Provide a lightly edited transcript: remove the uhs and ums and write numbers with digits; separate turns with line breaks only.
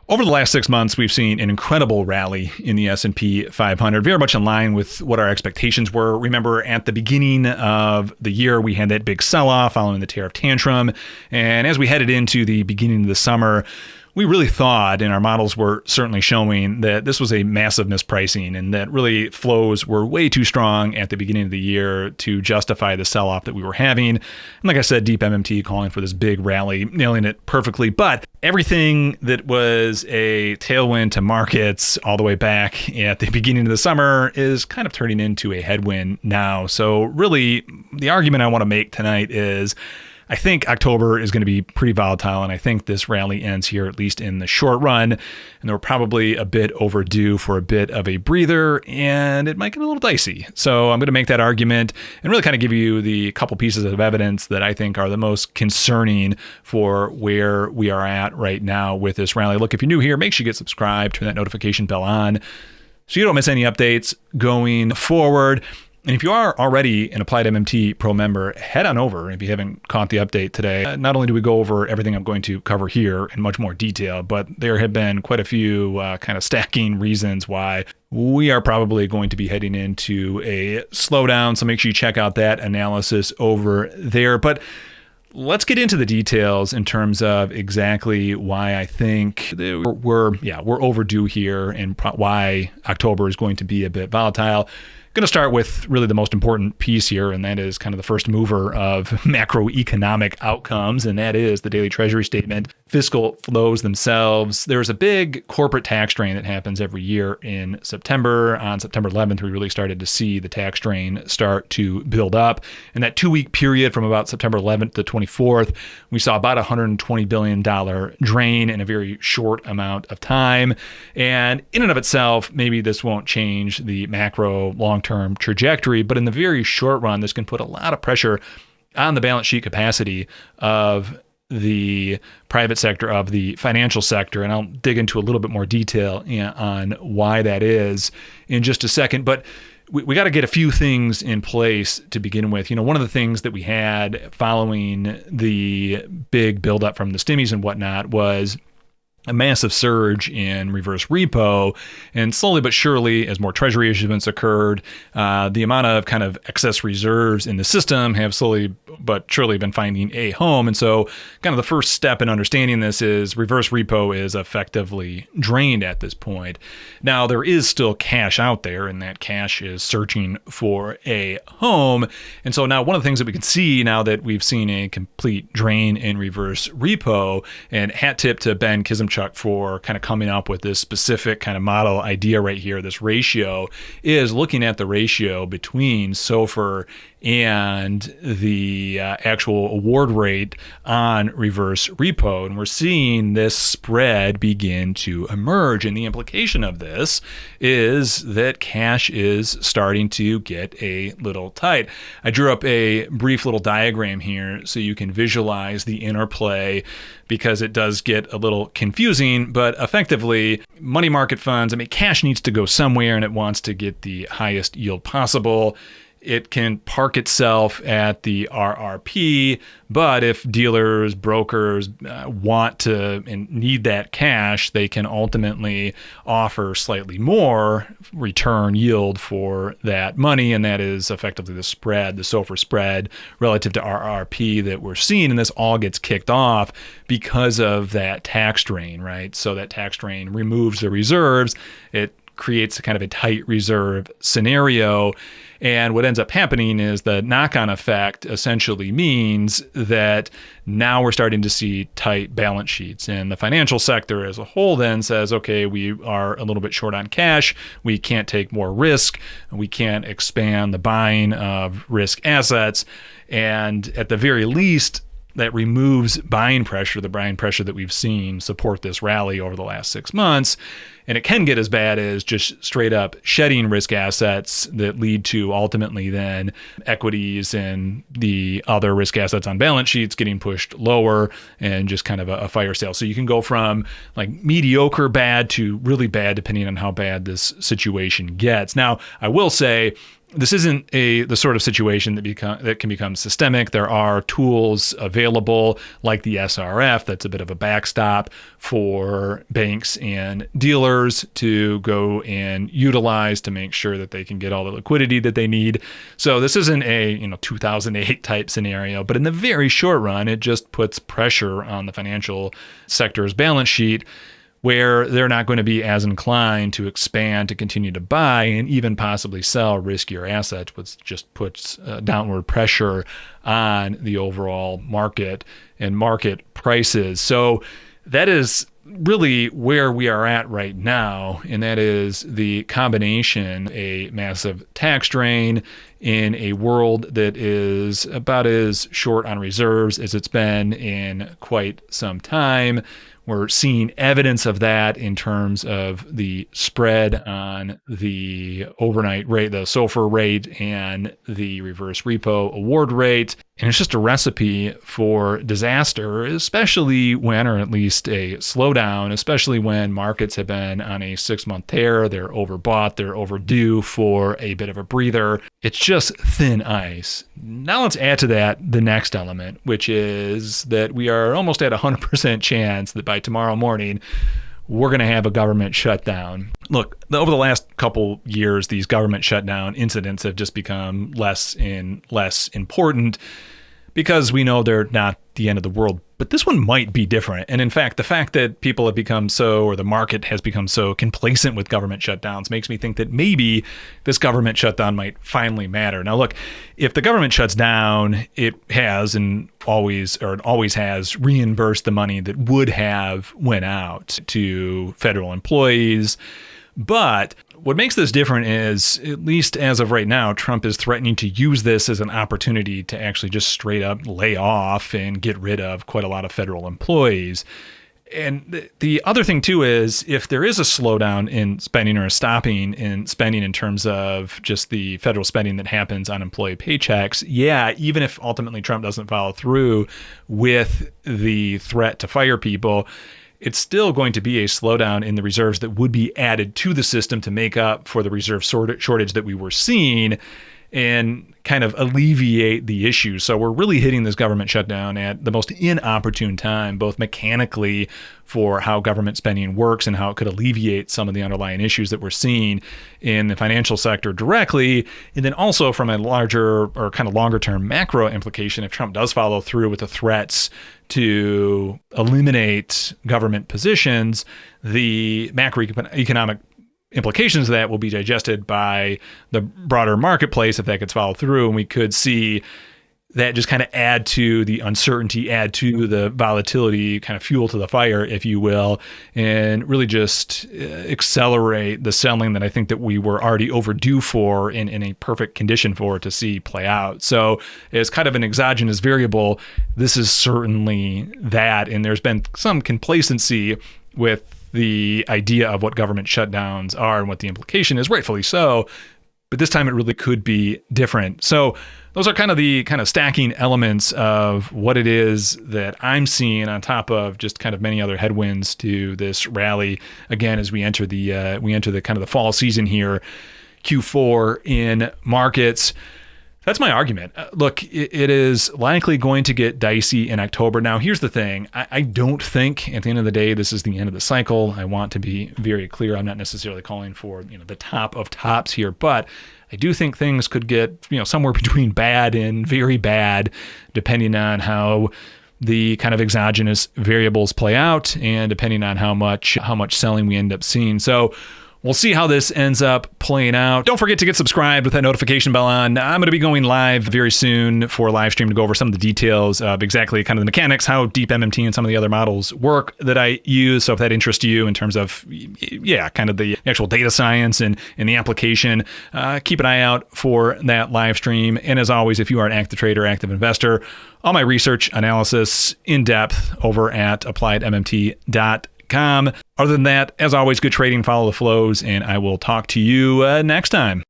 Over the last 6 months, we've seen an incredible rally in the S&P 500, very much in line with what our expectations were. Remember, at the beginning of the year, we had that big sell-off following the tariff tantrum. And as we headed into the beginning of the summer, we really thought, and our models were certainly showing, that this was a massive mispricing and that really flows were way too strong at the beginning of the year to justify the sell-off that we were having. And like I said, deep MMT calling for this big rally, nailing it perfectly. But everything that was a tailwind to markets all the way back at the beginning of the summer is kind of turning into a headwind now. So really, the argument I want to make tonight is I think October is going to be pretty volatile, and I think this rally ends here, at least in the short run, and they're probably a bit overdue for a bit of a breather, and it might get a little dicey. So I'm going to make that argument and really kind of give you the couple pieces of evidence that I think are the most concerning for where we are at right now with this rally. Look, if you're new here, make sure you get subscribed, turn that notification bell on so you don't miss any updates going forward. And if you are already an Applied MMT Pro member, head on over if you haven't caught the update today. Not only do we go over everything I'm going to cover here in much more detail, but there have been quite a few kind of stacking reasons why we are probably going to be heading into a slowdown. So make sure you check out that analysis over there. But let's get into the details in terms of exactly why I think we're overdue here and why October is going to be a bit volatile. Going to start with really the most important piece here, and that is kind of the first mover of macroeconomic outcomes, and that is the daily treasury statement, fiscal flows themselves. There's a big corporate tax drain that happens every year in September. On September 11th, we really started to see the tax drain start to build up. In that 2-week period from about September 11th to 24th, we saw about $120 billion drain in a very short amount of time. And in and of itself, maybe this won't change the macro long-term trajectory, but in the very short run, this can put a lot of pressure on the balance sheet capacity of the private sector, of the financial sector. And I'll dig into a little bit more detail on why that is in just a second. But we got to get a few things in place to begin with. You know, one of the things that we had following the big buildup from the stimmies and whatnot was a massive surge in reverse repo, and slowly but surely, as more treasury issuance occurred, the amount of kind of excess reserves in the system have slowly but surely been finding a home. And so kind of the first step in understanding this is reverse repo is effectively drained at this point. Now, there is still cash out there, and that cash is searching for a home. And so now one of the things that we can see now that we've seen a complete drain in reverse repo, and hat tip to Ben Kizmchuk for kind of coming up with this specific kind of model idea right here, this ratio, is looking at the ratio between SOFR and the actual award rate on reverse repo. And we're seeing this spread begin to emerge. And the implication of this is that cash is starting to get a little tight. I drew up a brief little diagram here so you can visualize the interplay, because it does get a little confusing, but effectively money market funds, cash needs to go somewhere and it wants to get the highest yield possible. It can park itself at the RRP, but if dealers, brokers want to and need that cash, they can ultimately offer slightly more return yield for that money, and that is effectively the spread, the SOFR spread relative to RRP that we're seeing, and this all gets kicked off because of that tax drain, right? So that tax drain removes the reserves. It creates a kind of a tight reserve scenario. And what ends up happening is the knock-on effect essentially means that now we're starting to see tight balance sheets. And the financial sector as a whole then says, okay, we are a little bit short on cash. We can't take more risk. We can't expand the buying of risk assets. And at the very least, that removes buying pressure, the buying pressure that we've seen support this rally over the last 6 months. And it can get as bad as just straight up shedding risk assets that lead to ultimately then equities and the other risk assets on balance sheets getting pushed lower and just kind of a fire sale. So you can go from like mediocre bad to really bad depending on how bad this situation gets. Now, I will say this isn't the sort of situation that can become systemic. There are tools available like the SRF that's a bit of a backstop for banks and dealers to go and utilize to make sure that they can get all the liquidity that they need. So this isn't a 2008 type scenario, but in the very short run, it just puts pressure on the financial sector's balance sheet, where they're not going to be as inclined to expand, to continue to buy, and even possibly sell riskier assets, which just puts downward pressure on the overall market and market prices. So that is really where we are at right now, and that is the combination, a massive tax drain in a world that is about as short on reserves as it's been in quite some time. We're seeing evidence of that in terms of the spread on the overnight rate, the SOFR rate, and the reverse repo award rate. And it's just a recipe for disaster, especially when, or at least a slowdown, especially when markets have been on a 6-month tear. They're overbought, they're overdue for a bit of a breather. It's just thin ice. Now let's add to that the next element, which is that we are almost at 100% chance that by tomorrow morning, we're going to have a government shutdown. Look, over the last couple years, these government shutdown incidents have just become less and less important because we know they're not the end of the world. But this one might be different. And in fact, the fact that people have become so, or the market has become so complacent with government shutdowns makes me think that maybe this government shutdown might finally matter. Now, look, if the government shuts down, it has and always has reimbursed the money that would have went out to federal employees. But what makes this different is, at least as of right now, Trump is threatening to use this as an opportunity to actually just straight up lay off and get rid of quite a lot of federal employees. And the other thing, too, is if there is a slowdown in spending or a stopping in spending in terms of just the federal spending that happens on employee paychecks, yeah, even if ultimately Trump doesn't follow through with the threat to fire people, it's still going to be a slowdown in the reserves that would be added to the system to make up for the reserve shortage that we were seeing and kind of alleviate the issue. So we're really hitting this government shutdown at the most inopportune time, both mechanically for how government spending works and how it could alleviate some of the underlying issues that we're seeing in the financial sector directly, and then also from a larger or kind of longer term macro implication. If Trump does follow through with the threats to eliminate government positions, the macroeconomic implications of that will be digested by the broader marketplace if that gets followed through. And we could see that just kind of add to the uncertainty, add to the volatility, kind of fuel to the fire, if you will, and really just accelerate the selling that I think that we were already overdue for in a perfect condition for to see play out. So as kind of an exogenous variable, this is certainly that. And there's been some complacency with the idea of what government shutdowns are and what the implication is, rightfully so. But this time it really could be different. So those are kind of stacking elements of what it is that I'm seeing on top of just kind of many other headwinds to this rally. Again, as we enter the kind of the fall season here, Q4 in markets. That's my argument. Look, it is likely going to get dicey in October. Now, here's the thing. I don't think at the end of the day, this is the end of the cycle. I want to be very clear. I'm not necessarily calling for, the top of tops here, but I do think things could get, somewhere between bad and very bad, depending on how the kind of exogenous variables play out and depending on how much selling we end up seeing. So we'll see how this ends up playing out. Don't forget to get subscribed with that notification bell on. I'm going to be going live very soon for a live stream to go over some of the details of exactly kind of the mechanics, how deep MMT and some of the other models work that I use. So if that interests you in terms of, kind of the actual data science and the application, keep an eye out for that live stream. And as always, if you are an active trader, active investor, all my research analysis in depth over at appliedmmt.com. Other than that, as always, good trading, follow the flows, and I will talk to you next time.